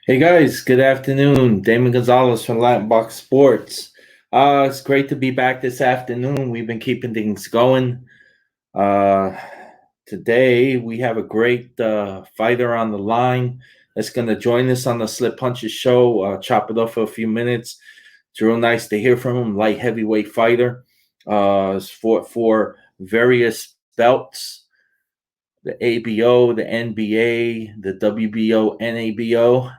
Hey guys, good afternoon. Damon Gonzalez from Latin Box Sports. It's great to be back this afternoon. We've been keeping things going. Uh, Today we have a great fighter on the line that's going to join us on the Slip Punches show. Chop it up for a few minutes. It's real nice to hear from him. Light heavyweight fighter. Has fought for various belts: the ABO, the NBA, the WBO, NABO.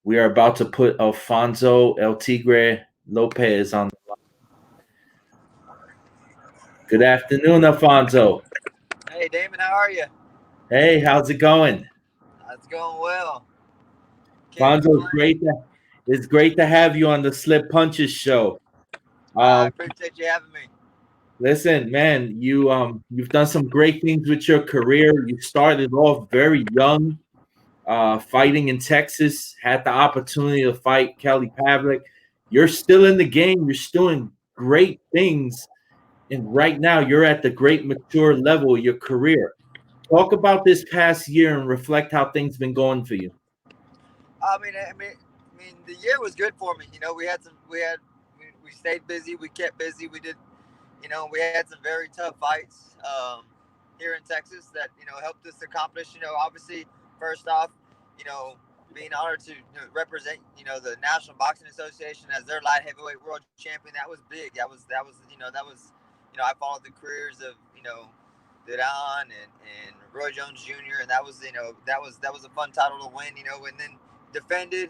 We are about to put Alfonso El Tigre Lopez on. Good afternoon, Alfonso. Hey Damon, how are you? Hey, how's it going? It's going well. Can't Alfonso, complain. it's great to have you on the Slip Punches show. I Um, appreciate you having me. Listen, man, you've done some great things with your career. You started off very young, fighting in Texas. Had the opportunity to fight Kelly Pavlik. You're still in the game. You're still doing great things. And right now, you're at the great mature level of your career. Talk about this past year and reflect how things been going for you. The year was good for me. We stayed busy. We kept busy. We had some very tough fights here in Texas that helped us accomplish. Obviously, first off, you know, being honored to represent the National Boxing Association as their light heavyweight world champion. That was big. I followed the careers of Duran and Roy Jones Jr. and that was a fun title to win. And then defended.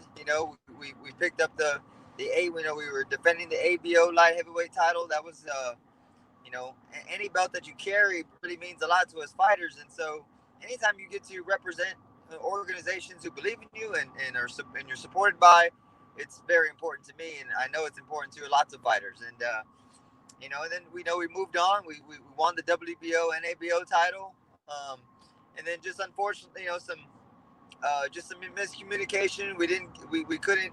We picked up the A. We were defending the ABO light heavyweight title. That was any belt that you carry really means a lot to us fighters. And so anytime you get to represent organizations who believe in you and you're supported by, it's very important to me, and I know it's important to lots of fighters. And then we moved on. We won the WBO and ABO title, and then just unfortunately, some miscommunication. We couldn't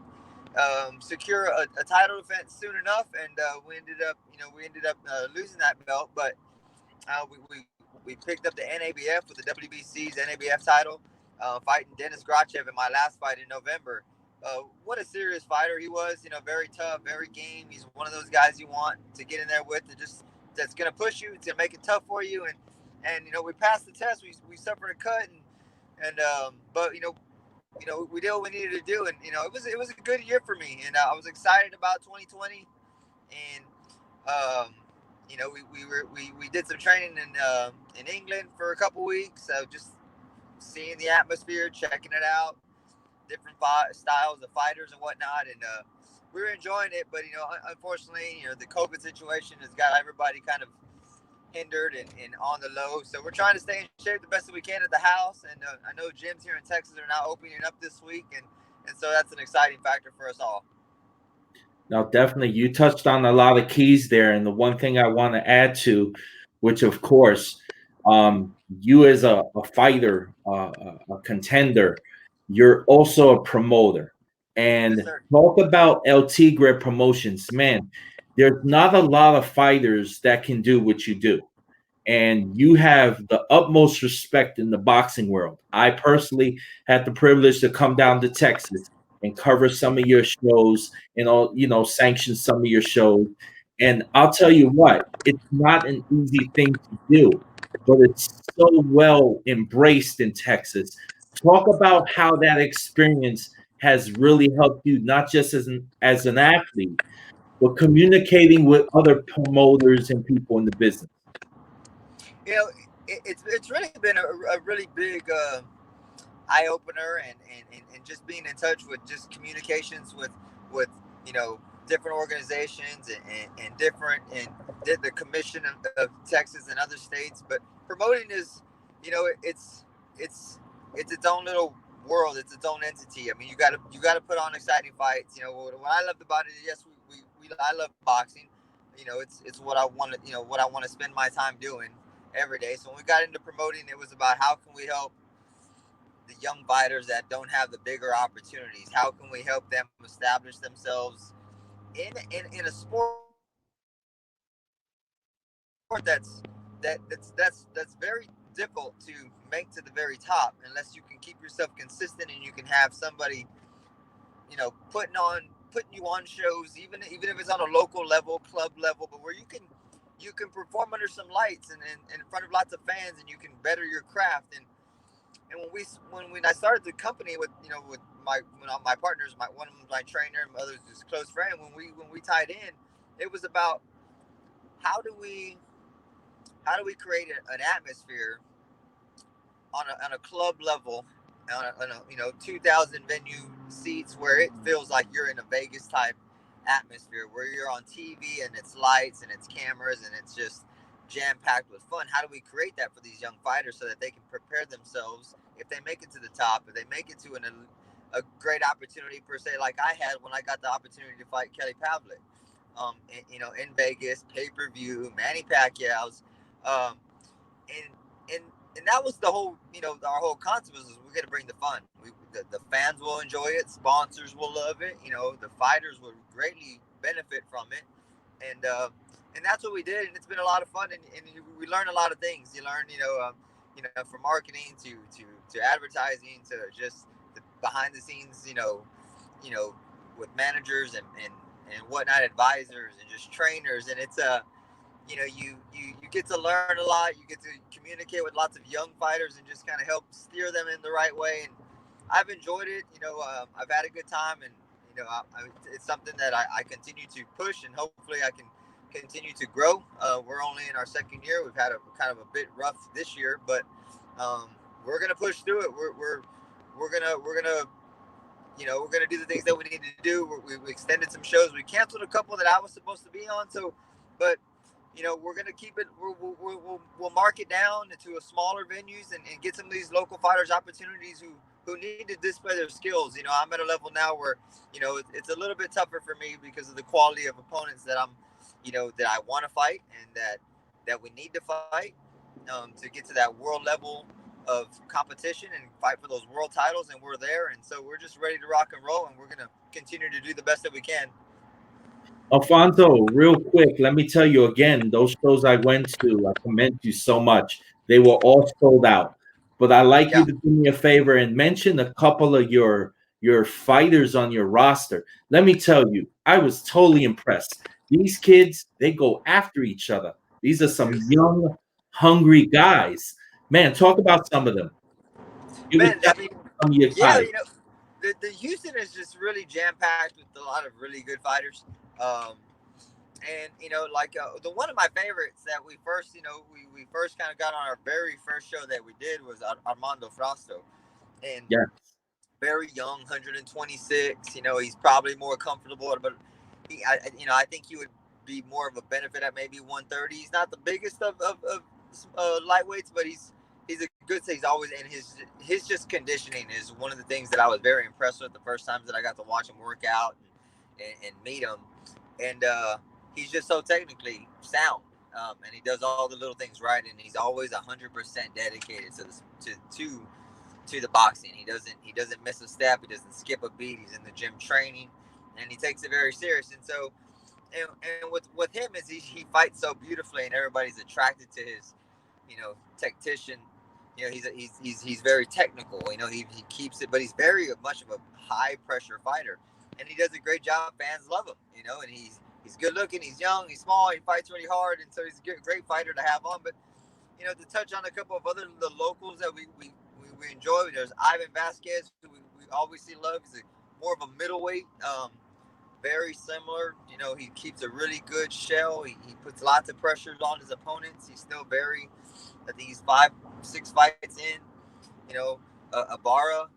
secure a title defense soon enough, and we ended up losing that belt. But we picked up the NABF with the WBC's NABF title, fighting Dennis Grachev in my last fight in November. What a serious fighter he was. Very tough, very game. He's one of those guys you want to get in there with, that's going to push you, to make it tough for you. And we passed the test. We suffered a cut, but we did what we needed to do, and it was a good year for me, and I was excited about 2020. And we did some training in England for a couple weeks, just seeing the atmosphere, checking it out, different styles of fighters and whatnot, and we were enjoying it. But unfortunately, the COVID situation has got everybody kind of hindered and on the low. So we're trying to stay in shape the best that we can at the house. And I know gyms here in Texas are now opening up this week, and so that's an exciting factor for us all. Now, definitely, you touched on a lot of keys there, and the one thing I want to add to, which of course, you as a fighter, a contender, you're also a promoter. Yes, And sir. talk about El Tigre Promotions, man. There's not a lot of fighters that can do what you do, and you have the utmost respect in the boxing world. I personally had the privilege to come down to Texas and cover some of your shows and sanction some of your shows. And I'll tell you what, it's not an easy thing to do, but it's so well embraced in Texas. Talk about how that experience has really helped you, not just as an athlete, but communicating with other promoters and people in the business. you know, it's really been a really big eye opener, and just being in touch with just communications with different organizations and different and the commission of Texas and other states. But promoting is, it's its own little world. It's its own entity. I mean, you got to put on exciting fights. What I loved about it is, yes, I love boxing. It's what I want to spend my time doing every day. So when we got into promoting, it was about how can we help the young fighters that don't have the bigger opportunities? How can we help them establish themselves in a sport that's very difficult to make to the very top, unless you can keep yourself consistent and you can have somebody putting you on shows, even if it's on a local level, club level, but where you can perform under some lights and in front of lots of fans, and you can better your craft. And when I started the company with my partners, one of them my trainer, and others is close friend. When we tied in, it was about how do we create an atmosphere on a club level, on a 2,000 venue seats, where it feels like you're in a Vegas type atmosphere, where you're on TV and it's lights and it's cameras and it's just jam packed with fun. How do we create that for these young fighters so that they can prepare themselves if they make it to the top, if they make it to a great opportunity per se, like I had when I got the opportunity to fight Kelly Pavlik, in Vegas, pay-per-view, Manny Pacquiao's, and that was the whole, our whole concept was we're going to bring the fun. The fans will enjoy it, sponsors will love it, the fighters will greatly benefit from it, and that's what we did, and it's been a lot of fun, and we learn a lot of things. You learn, from marketing to advertising to just the behind the scenes, with managers and whatnot, advisors and just trainers, and it's you get to learn a lot. You get to communicate with lots of young fighters and just kind of help steer them in the right way. And I've enjoyed it. I've had a good time, and it's something that I continue to push, and hopefully I can continue to grow. We're only in our second year. We've had a kind of a bit rough this year, but we're gonna push through it. We're gonna do the things that we need to do. We extended some shows. We canceled a couple that I was supposed to be on. But we're gonna keep it. We'll mark it down to a smaller venues and get some of these local fighters opportunities who need to display their skills. I'm at a level now where it's a little bit tougher for me because of the quality of opponents that that I want to fight and that we need to fight to get to that world level of competition and fight for those world titles, and we're there, and so we're just ready to rock and roll, and we're gonna continue to do the best that we can. Alfonso, real quick, let me tell you again, those shows I went to, I commend you so much. They were all sold out. But I'd like you to do me a favor and mention a couple of your fighters on your roster. Let me tell you, I was totally impressed. These kids, they go after each other. These are some young, hungry guys. Man, talk about some of them. Man, I mean, some of your yeah, guys. the Houston is just really jam packed with a lot of really good fighters. And like the one of my favorites that we first we first kind of got on our very first show that we did was Armando Frausto, and Yeah. very young, 126. He's probably more comfortable, but I think he would be more of a benefit at maybe 130. He's not the biggest of lightweights, but he's a good. He's always, and his just conditioning is one of the things that I was very impressed with the first times that I got to watch him work out and meet him, and he's just so technically sound, and he does all the little things right, and he's always 100% dedicated to the boxing. He doesn't miss a step. He doesn't skip a beat. He's in the gym training, and he takes it very serious. And so, and with him is he fights so beautifully, and everybody's attracted to his, tactician. He's very technical. He keeps it, but he's very much of a high pressure fighter, and he does a great job. Fans love him, and he's good looking. He's young. He's small. He fights really hard, and so he's a great fighter to have on. But to touch on a couple of the locals that we enjoy, there's Ivan Vasquez, who we always see love. He's more of a middleweight, very similar. He keeps a really good shell. He puts lots of pressures on his opponents. He's still I think he's 5-6 fights in. Ibarra,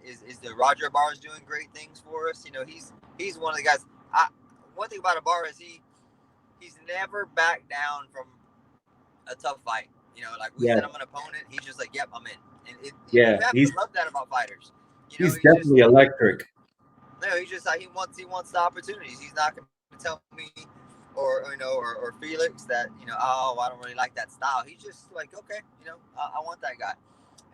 is the Roger Ibarra's doing great things for us. He's one of the guys. One thing about Ibarra is he's never backed down from a tough fight. Like we set him an opponent, he's just like, yep, I'm in. And you have to love that about fighters. He's definitely electric. No, he's just like he wants the opportunities. He's not going to tell me or Felix that oh, I don't really like that style. He's just like, okay, I want that guy.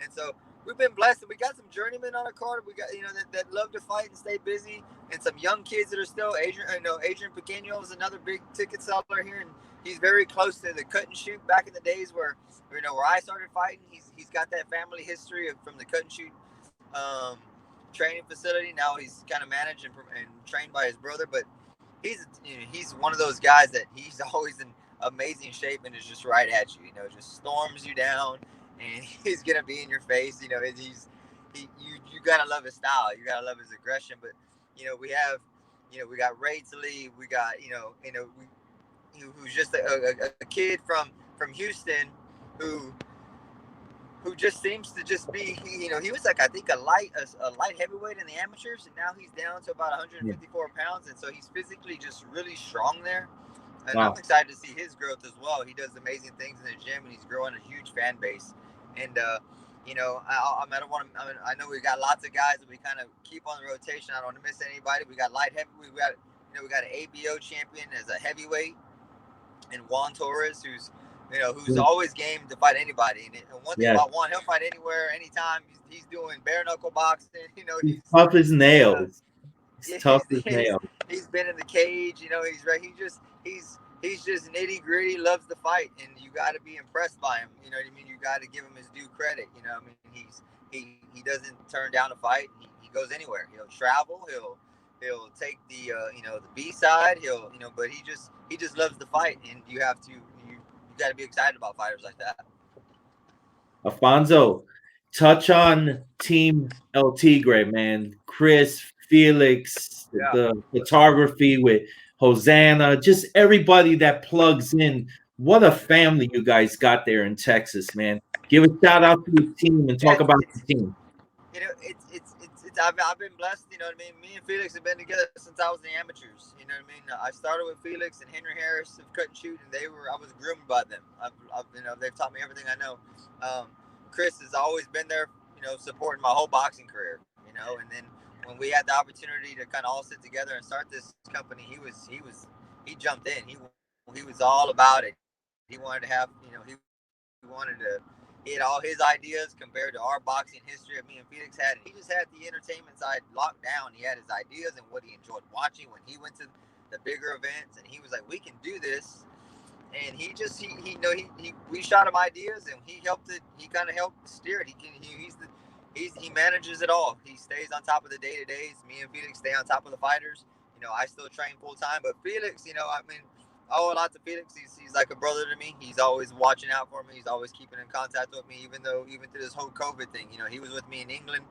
And so we've been blessed, and we got some journeymen on our card. We got that love to fight and stay busy, and some young kids that are still Adrian Pequeño is another big ticket seller here, and he's very close to the cut and shoot back in the days where where I started fighting. He's got that family history from the cut and shoot training facility. Now he's kind of managed and trained by his brother, but he's one of those guys that he's always in amazing shape and is just right at you. Just storms you down, and he's gonna be in your face. You gotta love his style. You gotta love his aggression. But we have, we got Raisley. We got who's just a kid from Houston who just seems to just be, he was like, I think a light heavyweight in the amateurs, and now he's down to about 154 pounds, and so he's physically just really strong there. And wow. I'm excited to see his growth as well. He does amazing things in the gym, and he's growing a huge fan base. And I don't want to. I know we got lots of guys that we kind of keep on the rotation. I don't want to miss anybody. We got light heavy. We got an ABO champion as a heavyweight, and Juan Torres, who's always game to fight anybody. And one thing about Juan, he'll fight anywhere, anytime. He's doing bare knuckle boxing. He's tough as nails. Tough as nails. He's been in the cage. He's right. He's just nitty gritty. Loves to fight, and you got to be impressed by him. You know what I mean? You got to give him his due credit. He doesn't turn down a fight. He goes anywhere. He'll travel. He'll take the the B side. But he just loves to fight, and you got to be excited about fighters like that. Alfonso, touch on Team El Tigre, man. Chris, Felix, the photography with Hosanna, just everybody that plugs in. What a family you guys got there in Texas, man. Give a shout out to the team and talk about the team. I've been blessed. You know what I mean? Me and Felix have been together since I was in the amateurs. You know what I mean? I started with Felix and Henry Harris of Cut and Shoot, and I was groomed by them. They've taught me everything I know. Chris has always been there, supporting my whole boxing career. And then when we had the opportunity to kind of all sit together and start this company, he jumped in. He was all about it. He wanted to have, he had all his ideas compared to our boxing history that me and Felix had. He just had the entertainment side locked down. He had his ideas and what he enjoyed watching when he went to the bigger events, and he was like, we can do this. And we shot him ideas, and he helped it. He kind of helped steer it. He manages it all. He stays on top of the day-to-days. Me and Felix stay on top of the fighters. I still train full-time, but Felix, I owe a lot to Felix. He's like a brother to me. He's always watching out for me. He's always keeping in contact with me, even through this whole COVID thing. He was with me in England.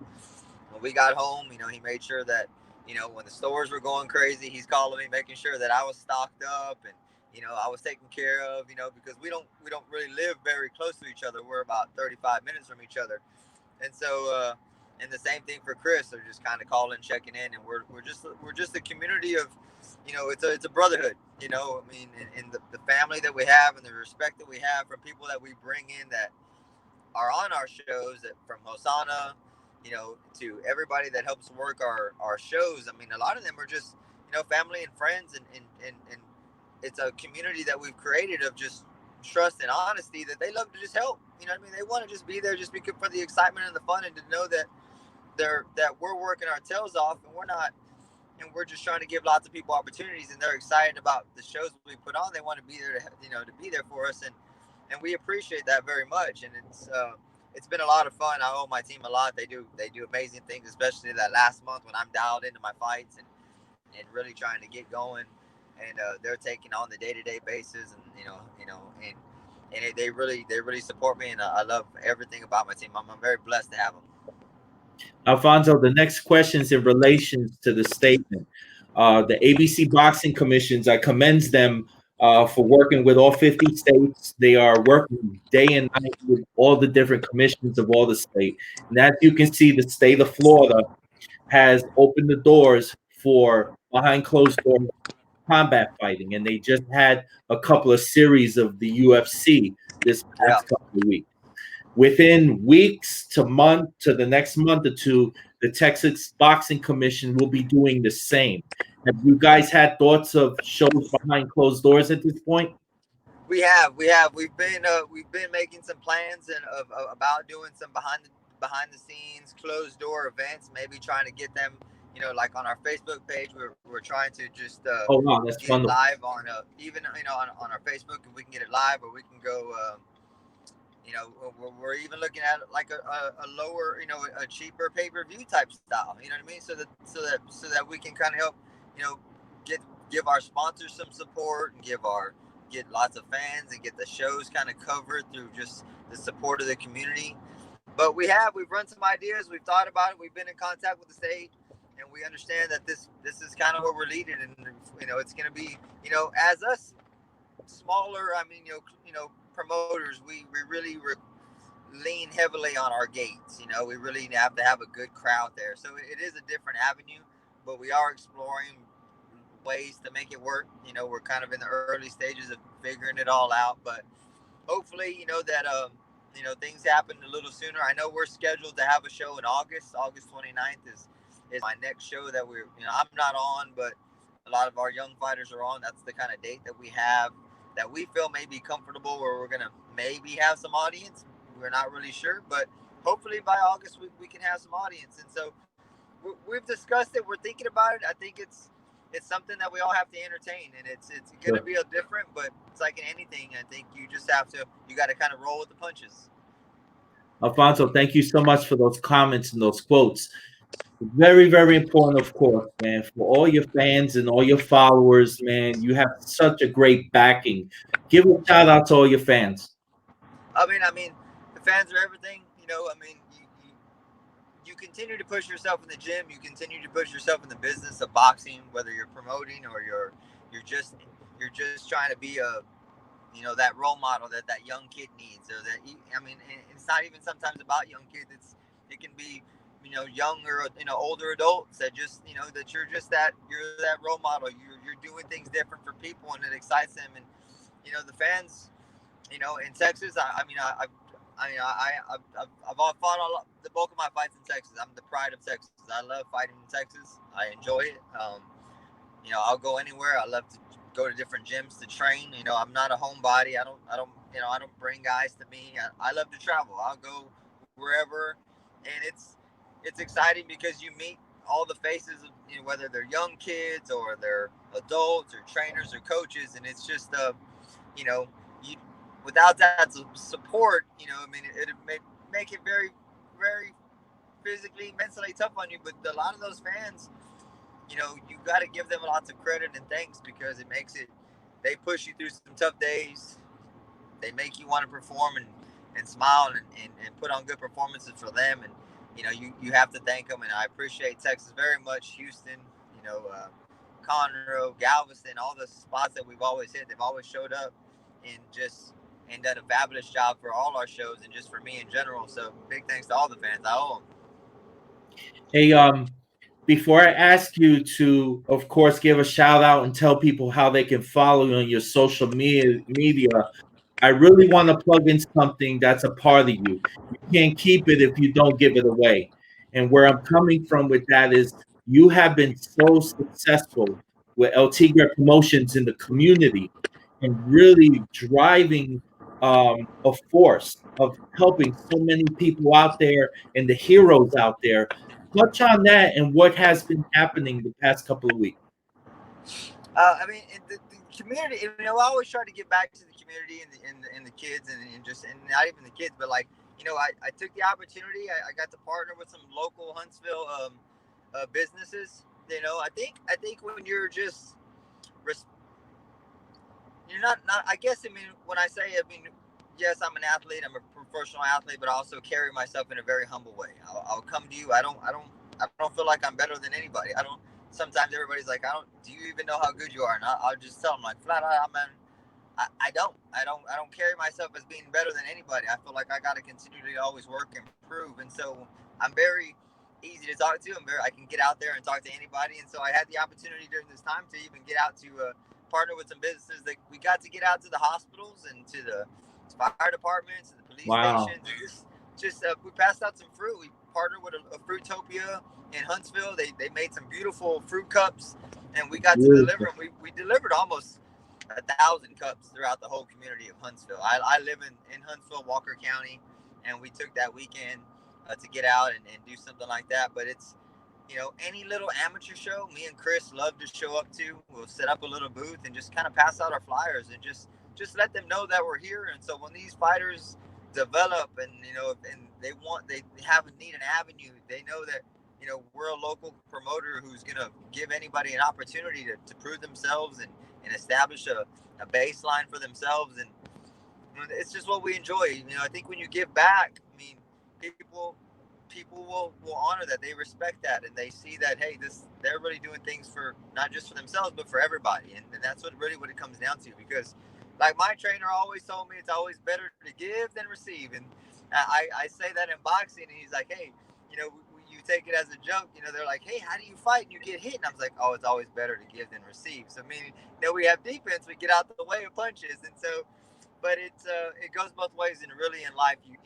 When we got home, he made sure that, when the stores were going crazy, he's calling me, making sure that I was stocked up and, I was taken care of, because we don't really live very close to each other. We're about 35 minutes from each other. And so, and the same thing for Chris. They're just kind of calling, checking in, and we're just a community of, it's a brotherhood, and the family that we have and the respect that we have from people that we bring in that are on our shows, that from Hosanna, to everybody that helps work our shows. A lot of them are just, family and friends, and it's a community that we've created of just trust and honesty, that they love to just help. They want to just be there just because for the excitement and the fun, and to know that we're working our tails off, and we're just trying to give lots of people opportunities, and they're excited about the shows we put on. They want to be there to be there for us, and we appreciate that very much. And it's been a lot of fun. I owe my team a lot. They do amazing things, especially that last month when I'm dialed into my fights and really trying to get going. And they're taking on the day-to-day basis, and they really support me, and I love everything about my team. I'm very blessed to have them. Alfonso, the next question is in relation to the statement. The ABC Boxing Commissions, I commend them for working with all 50 states. They are working day and night with all the different commissions of all the states. And as you can see, the state of Florida has opened the doors for behind closed doors combat fighting, and they just had a couple of series of the UFC this past couple of weeks. Within weeks to the next month or two, the Texas Boxing Commission will be doing the same. Have you guys had thoughts of shows behind closed doors at this point? We have. We've been making some plans about doing some behind the scenes closed door events. Maybe trying to get them, like on our Facebook page. We're trying to just that's get wonderful. live on even on our Facebook, and we can get it live, or we can go. You know, we're even looking at like a lower, you know, a cheaper pay-per-view type style. You know what I mean? So that we can kind of help, you know, get give our sponsors some support and get lots of fans and get the shows kind of covered through just the support of the community. But we've run some ideas, we've thought about it, we've been in contact with the state, and we understand that this is kind of where we're leading, and you know it's going to be, you know, as us smaller, I mean, you know, promoters, we really lean heavily on our gates. You know, we really have to have a good crowd there. So it is a different avenue, but we are exploring ways to make it work. You know, we're kind of in the early stages of figuring it all out, but hopefully, you know, that you know, things happen a little sooner. I know we're scheduled to have a show in August 29th is my next show that we're, you know, I'm not on, but a lot of our young fighters are on. That's the kind of date that we have that we feel may be comfortable, where we're gonna maybe have some audience. We're not really sure, but hopefully by August we can have some audience. And so we've discussed it. We're thinking about it. I think it's something that we all have to entertain, and it's going to be a different, but it's like in anything. I think you got to kind of roll with the punches. Alfonso, thank you so much for those comments and those quotes. Very, very important, of course, man. For all your fans and all your followers, man, you have such a great backing. Give a shout out to all your fans. I mean, the fans are everything. You know, I mean, you continue to push yourself in the gym. You continue to push yourself in the business of boxing, whether you're promoting or you're just you're just trying to be a, you know, that role model that that young kid needs, or that I mean, it's not even sometimes about young kids. It can be, you know, younger, you know, older adults that just, you know, that you're that role model. You're doing things different for people, and it excites them. And you know, the fans, you know, in Texas, I've fought the bulk of my fights in Texas. I'm the pride of Texas. I love fighting in Texas. I enjoy it. You know, I'll go anywhere. I love to go to different gyms to train. You know, I'm not a homebody. You know, I don't bring guys to me. I love to travel. I'll go wherever, and it's exciting because you meet all the faces of, you know, whether they're young kids or they're adults or trainers or coaches, and it's just you know, you without that support, you know, I mean, it make it very physically, mentally tough on you. But a lot of those fans, you know, you got to give them lots of credit and thanks, because it makes it, they push you through some tough days. They make you want to perform and smile and put on good performances for them. And, you know, you have to thank them. And I appreciate Texas very much. Houston, you know, Conroe, Galveston, all the spots that we've always hit, they've always showed up and just and done a fabulous job for all our shows and just for me in general. So big thanks to all the fans. I owe them. Hey, before I ask you to, of course, give a shout out and tell people how they can follow you on your social media, I really want to plug in something that's a part of you. You can't keep it if you don't give it away. And where I'm coming from with that is you have been so successful with El Tigre promotions in the community and really driving a force of helping so many people out there and the heroes out there. Touch on that and what has been happening the past couple of weeks. I mean, the community. You know, I always try to give back to the community and the kids and just and not even the kids, but like, you know, I took the opportunity. I got to partner with some local Huntsville businesses. You know, I think when you're just you're not. I guess, I mean, when I say, I mean, yes, I'm an athlete. I'm a professional athlete, but I also carry myself in a very humble way. I'll come to you. I don't feel like I'm better than anybody. I don't. Sometimes everybody's like, I don't. Do you even know how good you are? And I'll just tell them like flat out, man. I don't carry myself as being better than anybody. I feel like I got to continue to always work and improve. And so I'm very easy to talk to. I can get out there and talk to anybody. And so I had the opportunity during this time to even get out to partner with some businesses that we got to get out to the hospitals and to the fire departments and the police Wow. stations. And just we passed out some fruit. We partnered with a Fruitopia in Huntsville. They made some beautiful fruit cups, and we got to deliver Beautiful. them. We delivered almost 1,000 cups throughout the whole community of Huntsville. I live in Huntsville, Walker County, and we took that weekend to get out and do something like that. But it's, you know, any little amateur show, me and Chris love to show up to. We'll set up a little booth and just kind of pass out our flyers and just let them know that we're here. And so when these fighters develop, and and they have a need an avenue. They know that we're a local promoter who's going to give anybody an opportunity to prove themselves and establish a baseline for themselves. And it's just what we enjoy. I think when you give back, I mean, people will honor that. They respect that, and they see that, hey, they're really doing things for not just for themselves but for everybody. And that's what it comes down to. Because like my trainer always told me, it's always better to give than receive. And I say that in boxing, and he's like, hey, you take it as a joke. They're like, hey, how do you fight and you get hit? And I was like, oh, it's always better to give than receive. So meaning, we have defense, we get out the way of punches. And so, but it goes both ways. And really in life, you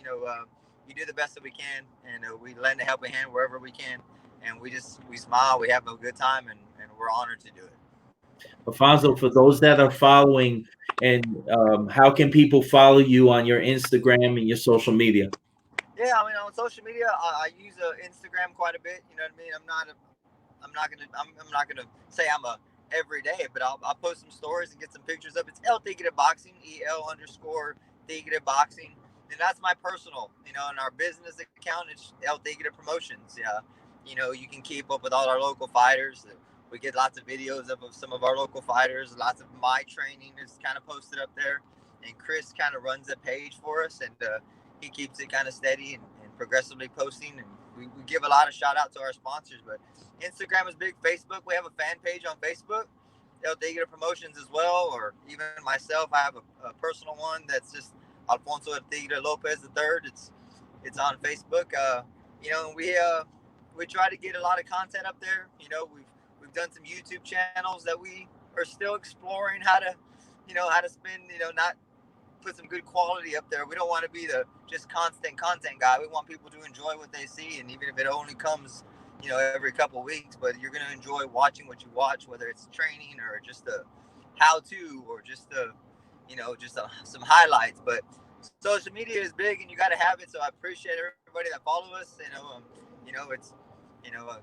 do the best that we can, and we lend a helping hand wherever we can, and we smile, we have a good time, and we're honored to do it. Alfonso, for those that are following, and how can people follow you on your Instagram and your social media? Yeah, I mean, on social media, I use Instagram quite a bit. You know what I mean? I'm not gonna say I'm a every day, but I'll post some stories and get some pictures up. It's El Tigre Boxing, EL_Tigre Boxing. And that's my personal, and our business account is El Tigre Promotions. Yeah. You can keep up with all our local fighters. We get lots of videos of some of our local fighters. Lots of my training is kind of posted up there. And Chris kind of runs the page for us, and he keeps it kind of steady and progressively posting. And we give a lot of shout out to our sponsors. But Instagram is big. Facebook, we have a fan page on Facebook, El Tigre Promotions as well. Or even myself, I have a personal one that's just Alfonso Tigre Lopez III. It's on Facebook. We try to get a lot of content up there. We've done some YouTube channels that we are still exploring how to spend, not put some good quality up there. We don't want to be the just constant content guy. We want people to enjoy what they see, and even if it only comes, every couple of weeks, but you're going to enjoy watching what you watch, whether it's training or just a how-to or just some highlights. But social media is big, and you got to have it. So I appreciate everybody that follow us. It's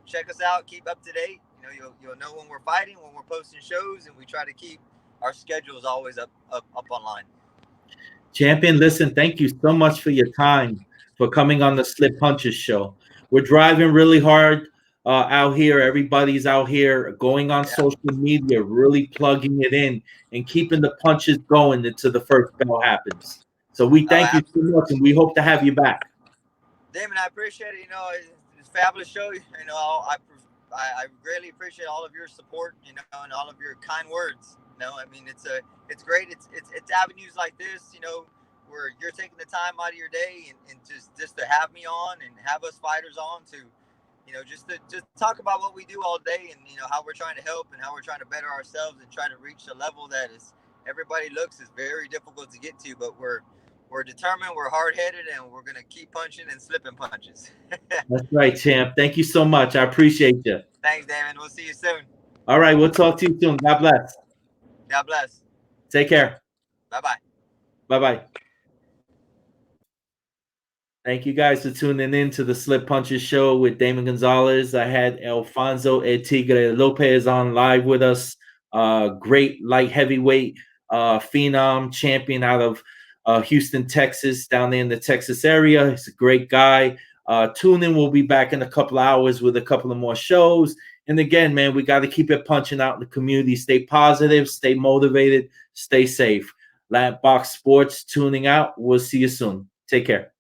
check us out, keep up to date. You'll know when we're fighting, when we're posting shows, and we try to keep our schedules always up online. Champion, listen, thank you so much for your time, for coming on the Slip Punches show. We're driving really hard out here. Everybody's out here going on social media, really plugging it in and keeping the punches going until the first bell happens. So we thank you so much, and we hope to have you back. Damon, I appreciate it. It's a fabulous show. I greatly appreciate all of your support, and all of your kind words. I mean, it's great. It's avenues like this, where you're taking the time out of your day and just to have me on and have us fighters on to, just to talk about what we do all day, and how we're trying to help and how we're trying to better ourselves and try to reach a level that is everybody looks is very difficult to get to, but we're determined, we're hard-headed, and we're going to keep punching and slipping punches. That's right, champ. Thank you so much. I appreciate you. Thanks, Damon. We'll see you soon. All right. We'll talk to you soon. God bless. God bless. Take care. Bye-bye. Bye-bye. Thank you guys for tuning in to the Slip Punches show with Damon Gonzalez. I had Alfonso Tigre Lopez on live with us. Great light heavyweight phenom champion out of Houston, Texas, down there in the Texas area. He's a great guy. Tune in. We'll be back in a couple of hours with a couple of more shows. And again, man, we got to keep it punching out in the community. Stay positive, stay motivated, stay safe. Lampbox Sports tuning out. We'll see you soon. Take care.